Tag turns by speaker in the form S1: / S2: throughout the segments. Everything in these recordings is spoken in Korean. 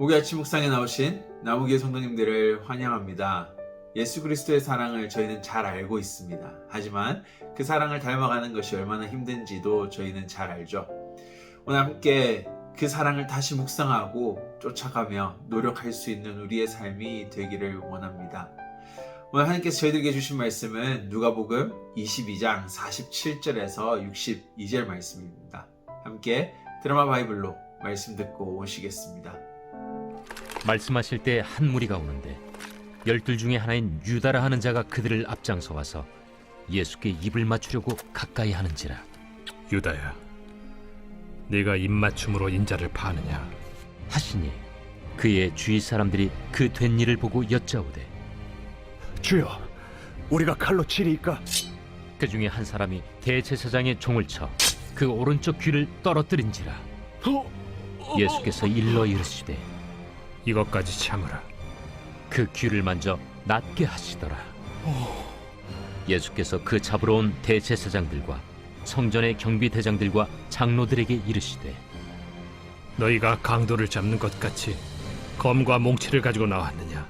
S1: 목요 아침 묵상에 나오신 나무교회 성도님들을 환영합니다. 예수 그리스도의 사랑을 저희는 잘 알고 있습니다. 하지만 그 사랑을 닮아가는 것이 얼마나 힘든지도 저희는 잘 알죠. 오늘 함께 그 사랑을 다시 묵상하고 쫓아가며 노력할 수 있는 우리의 삶이 되기를 원합니다. 오늘 하나님께서 저희들에게 주신 말씀은 누가복음 22장 47절에서 62절 말씀입니다. 함께 드라마 바이블로 말씀 듣고 오시겠습니다.
S2: 말씀하실 때 한 무리가 오는데 12 중에 하나인 유다라 하는 자가 그들을 앞장서 와서 예수께 입을 맞추려고 가까이 하는지라.
S3: 유다야, 네가 입맞춤으로 인자를 파느냐?
S2: 하시니 그의 주위 사람들이 그 된 일을 보고 여짜오되,
S4: 주여, 우리가 칼로 치리이까?
S2: 그 중에 한 사람이 대제사장의 종을 쳐 그 오른쪽 귀를 떨어뜨린지라. 예수께서 일러 이르시되,
S3: 이것까지 참으라.
S2: 그 귀를 만져 낫게 하시더라. 예수께서 그 잡으러 온 대제사장들과 성전의 경비대장들과 장로들에게 이르시되,
S3: 너희가 강도를 잡는 것 같이 검과 몽치를 가지고 나왔느냐?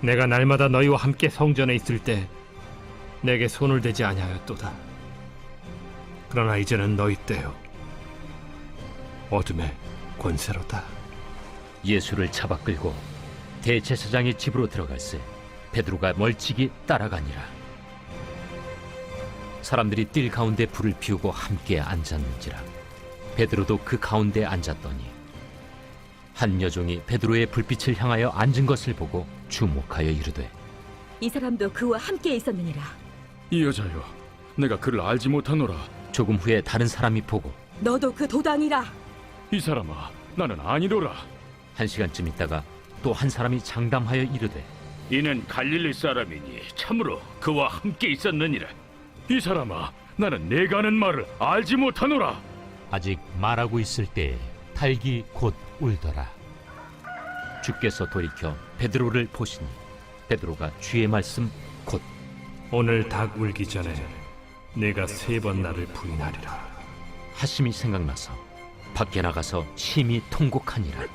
S3: 내가 날마다 너희와 함께 성전에 있을 때 내게 손을 대지 아니하였도다. 그러나 이제는 너희 때요, 어둠의 권세로다.
S2: 예수를 잡아 끌고 대제사장의 집으로 들어갈새 베드로가 멀찍이 따라가니라. 사람들이 뜰 가운데 불을 피우고 함께 앉았는지라. 베드로도 그 가운데 앉았더니 한 여종이 베드로의 불빛을 향하여 앉은 것을 보고 주목하여 이르되,
S5: 이 사람도 그와 함께 있었느니라.
S6: 이 여자여, 내가 그를 알지 못하노라.
S2: 조금 후에 다른 사람이 보고,
S5: 너도 그 도당이라.
S6: 이 사람아, 나는 아니로라.
S2: 1시간쯤 있다가 또 한 사람이 장담하여 이르되,
S7: 이는 갈릴리 사람이니 참으로 그와 함께 있었느니라.
S6: 이 사람아, 나는 내가 하는 말을 알지 못하노라.
S2: 아직 말하고 있을 때에 닭이 곧 울더라. 주께서 돌이켜 베드로를 보시니 베드로가 주의 말씀 곧
S3: 오늘 닭 울기 전에 내가 3번 나를 부인하리라
S2: 하심이 생각나서 밖에 나가서 심히 통곡하니라.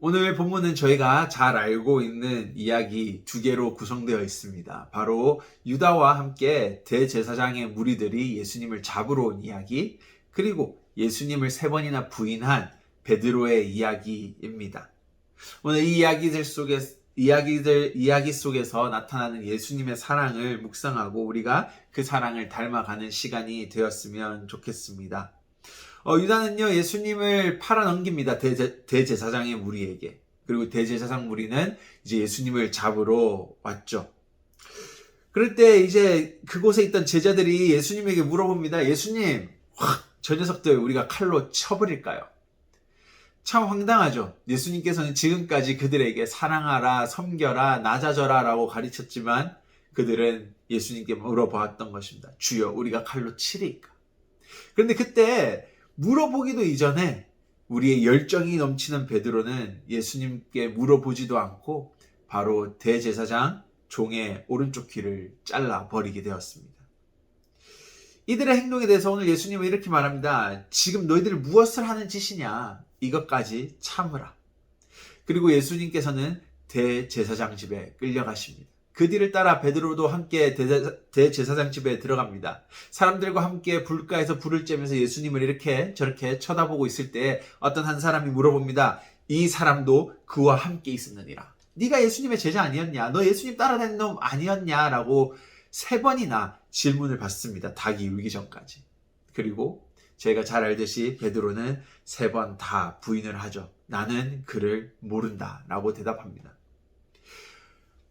S1: 오늘 본문은 저희가 잘 알고 있는 이야기 두 개로 구성되어 있습니다. 바로 유다와 함께 대제사장의 무리들이 예수님을 잡으러 온 이야기, 그리고 예수님을 3번이나 부인한 베드로의 이야기입니다. 오늘 이 이야기 속에서 나타나는 예수님의 사랑을 묵상하고 우리가 그 사랑을 닮아가는 시간이 되었으면 좋겠습니다. 유다는요, 예수님을 팔아넘깁니다. 대제사장의 무리에게. 그리고 대제사장 무리는 이제 예수님을 잡으러 왔죠. 그럴 때 이제 그곳에 있던 제자들이 예수님에게 물어봅니다. 예수님, 저 녀석들 우리가 칼로 쳐버릴까요? 참 황당하죠. 예수님께서는 지금까지 그들에게 사랑하라, 섬겨라, 낮아져라 라고 가르쳤지만 그들은 예수님께 물어보았던 것입니다. 주여, 우리가 칼로 치리까? 그런데 그때 물어보기도 이전에 우리의 열정이 넘치는 베드로는 예수님께 물어보지도 않고 바로 대제사장 종의 오른쪽 귀를 잘라버리게 되었습니다. 이들의 행동에 대해서 오늘 예수님은 이렇게 말합니다. 지금 너희들 무엇을 하는 짓이냐? 이것까지 참으라. 그리고 예수님께서는 대제사장 집에 끌려가십니다. 그 뒤를 따라 베드로도 함께 대제사장 집에 들어갑니다. 사람들과 함께 불가에서 불을 쬐면서 예수님을 이렇게 저렇게 쳐다보고 있을 때 어떤 한 사람이 물어봅니다. 이 사람도 그와 함께 있었느니라. 네가 예수님의 제자 아니었냐? 너 예수님 따라다니는 놈 아니었냐? 라고 3번이나 질문을 받습니다. 닭이 울기 전까지. 그리고 저희가 잘 알듯이 베드로는 3번 다 부인을 하죠. 나는 그를 모른다 라고 대답합니다.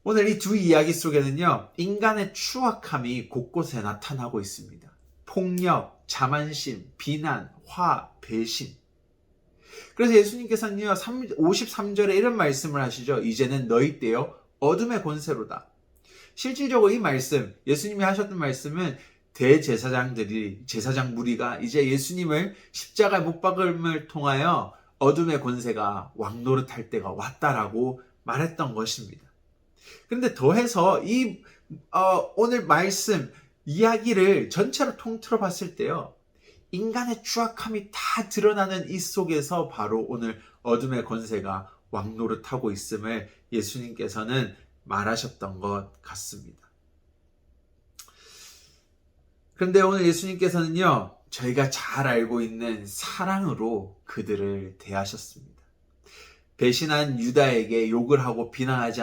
S1: 오늘 이 두 이야기 속에는요, 인간의 추악함이 곳곳에 나타나고 있습니다. 폭력, 자만심, 비난, 화, 배신. 그래서 예수님께서는요, 53절에 이런 말씀을 하시죠. 이제는 너희 때요, 어둠의 권세로다. 실질적으로 이 말씀, 예수님이 하셨던 말씀은 제사장 무리가 이제 예수님을 십자가에 못 박음을 통하여 어둠의 권세가 왕노릇할 때가 왔다라고 말했던 것입니다. 그런데 더해서 오늘 말씀, 이야기를 전체로 통틀어 봤을 때요, 인간의 추악함이 다 드러나는 이 속에서 바로 오늘 어둠의 권세가 왕노릇하고 있음을 예수님께서는 말하셨던 것 같습니다. 그런데 오늘 예수님께서는요, 저희가 잘 알고 있는 사랑으로 그들을 대하셨습니다. 배신한 유다에게 욕을 하고 비난하지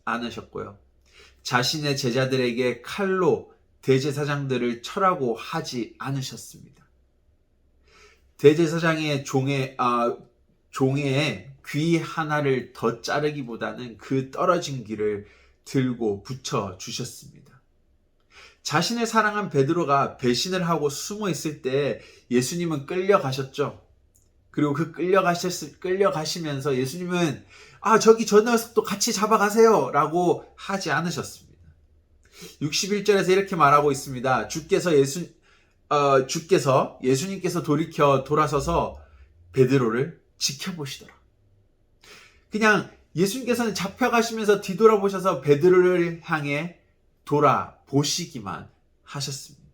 S1: 않으셨고요. 자신의 제자들에게 칼로 대제사장들을 철하고 하지 않으셨습니다. 대제사장의 종의 귀 하나를 더 자르기보다는 그 떨어진 귀를 들고 붙여 주셨습니다. 자신을 사랑한 베드로가 배신을 하고 숨어 있을 때 예수님은 끌려가셨죠. 그리고 그 끌려가시면서 예수님은 저기 저 녀석도 같이 잡아가세요 라고 하지 않으셨습니다. 61절에서 이렇게 말하고 있습니다. 주께서 예수님께서 돌아서서 베드로를 지켜보시더라. 그냥 예수님께서는 잡혀가시면서 뒤돌아보셔서 베드로를 향해 돌아보시기만 하셨습니다.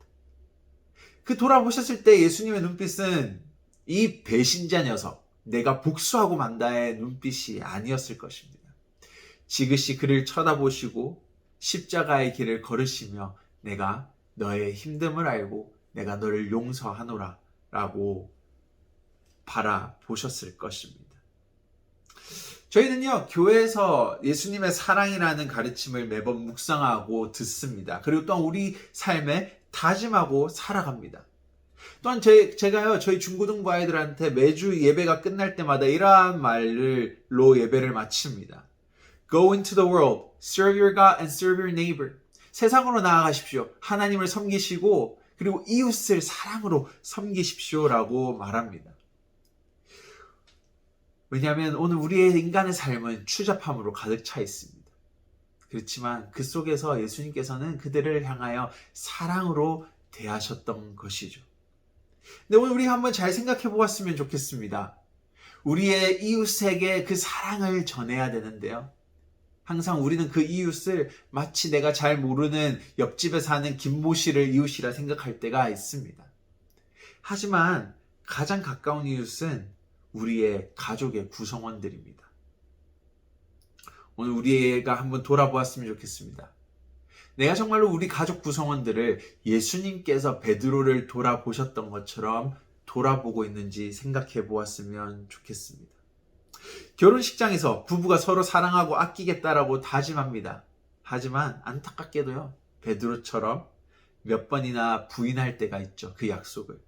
S1: 그 돌아보셨을 때 예수님의 눈빛은 이 배신자 녀석, 내가 복수하고 만다의 눈빛이 아니었을 것입니다. 지그시 그를 쳐다보시고 십자가의 길을 걸으시며 내가 너의 힘듦을 알고 내가 너를 용서하노라 라고 바라보셨을 것입니다. 저희는요, 교회에서 예수님의 사랑이라는 가르침을 매번 묵상하고 듣습니다. 그리고 또한 우리 삶에 다짐하고 살아갑니다. 또한 제가요, 저희 중고등부 아이들한테 매주 예배가 끝날 때마다 이러한 말로 예배를 마칩니다. Go into the world, serve your God and serve your neighbor. 세상으로 나아가십시오. 하나님을 섬기시고 그리고 이웃을 사랑으로 섬기십시오라고 말합니다. 왜냐하면 오늘 우리의 인간의 삶은 추잡함으로 가득 차 있습니다. 그렇지만 그 속에서 예수님께서는 그들을 향하여 사랑으로 대하셨던 것이죠. 근데 오늘 우리가 한번 잘 생각해 보았으면 좋겠습니다. 우리의 이웃에게 그 사랑을 전해야 되는데요. 항상 우리는 그 이웃을 마치 내가 잘 모르는 옆집에 사는 김모 씨를 이웃이라 생각할 때가 있습니다. 하지만 가장 가까운 이웃은 우리의 가족의 구성원들입니다. 오늘 우리가 한번 돌아보았으면 좋겠습니다. 내가 정말로 우리 가족 구성원들을 예수님께서 베드로를 돌아보셨던 것처럼 돌아보고 있는지 생각해 보았으면 좋겠습니다. 결혼식장에서 부부가 서로 사랑하고 아끼겠다라고 다짐합니다. 하지만 안타깝게도요, 베드로처럼 몇 번이나 부인할 때가 있죠. 그 약속을.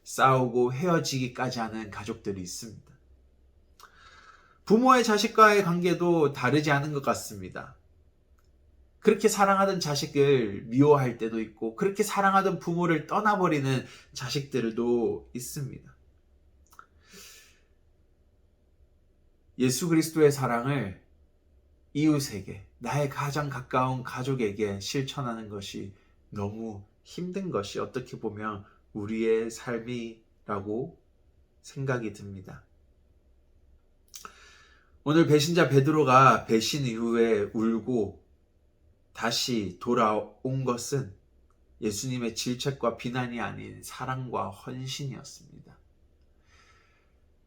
S1: 싸우고 헤어지기까지 하는 가족들이 있습니다. 부모의 자식과의 관계도 다르지 않은 것 같습니다. 그렇게 사랑하던 자식을 미워할 때도 있고, 그렇게 사랑하던 부모를 떠나버리는 자식들도 있습니다. 예수 그리스도의 사랑을 이웃에게, 나의 가장 가까운 가족에게 실천하는 것이 너무 힘든 것이 어떻게 보면 우리의 삶이라고 생각이 듭니다. 오늘 배신자 베드로가 배신 이후에 울고 다시 돌아온 것은 예수님의 질책과 비난이 아닌 사랑과 헌신이었습니다.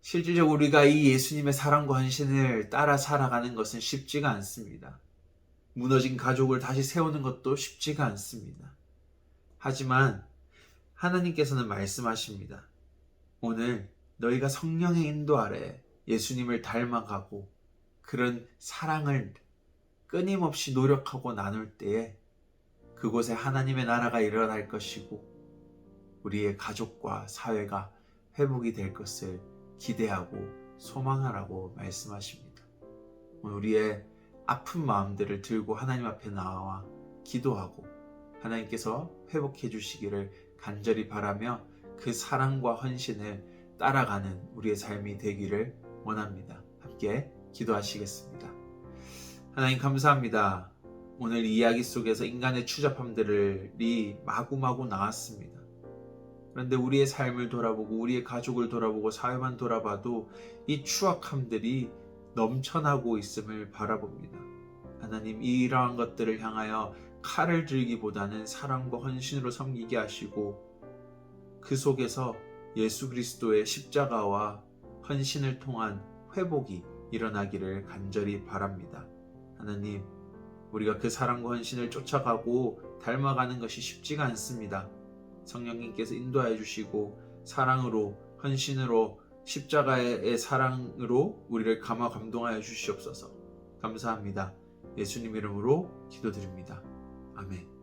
S1: 실질적으로 우리가 이 예수님의 사랑과 헌신을 따라 살아가는 것은 쉽지가 않습니다. 무너진 가족을 다시 세우는 것도 쉽지가 않습니다. 하지만 하나님께서는 말씀하십니다. 오늘 너희가 성령의 인도 아래 예수님을 닮아가고 그런 사랑을 끊임없이 노력하고 나눌 때에 그곳에 하나님의 나라가 일어날 것이고 우리의 가족과 사회가 회복이 될 것을 기대하고 소망하라고 말씀하십니다. 우리의 아픈 마음들을 들고 하나님 앞에 나와 기도하고 하나님께서 회복해 주시기를 간절히 바라며 그 사랑과 헌신을 따라가는 우리의 삶이 되기를 원합니다. 함께 기도하시겠습니다. 하나님 감사합니다. 오늘 이야기 속에서 인간의 추잡함들이 마구마구 나왔습니다. 그런데 우리의 삶을 돌아보고 우리의 가족을 돌아보고 사회만 돌아봐도 이 추악함들이 넘쳐나고 있음을 바라봅니다. 하나님 이러한 것들을 향하여 칼을 들기보다는 사랑과 헌신으로 섬기게 하시고 그 속에서 예수 그리스도의 십자가와 헌신을 통한 회복이 일어나기를 간절히 바랍니다. 하나님, 우리가 그 사랑과 헌신을 쫓아가고 닮아가는 것이 쉽지가 않습니다. 성령님께서 인도하여 주시고 사랑으로, 헌신으로, 십자가의 사랑으로 우리를 감화 감동하여 주시옵소서. 감사합니다. 예수님 이름으로 기도드립니다. 아멘.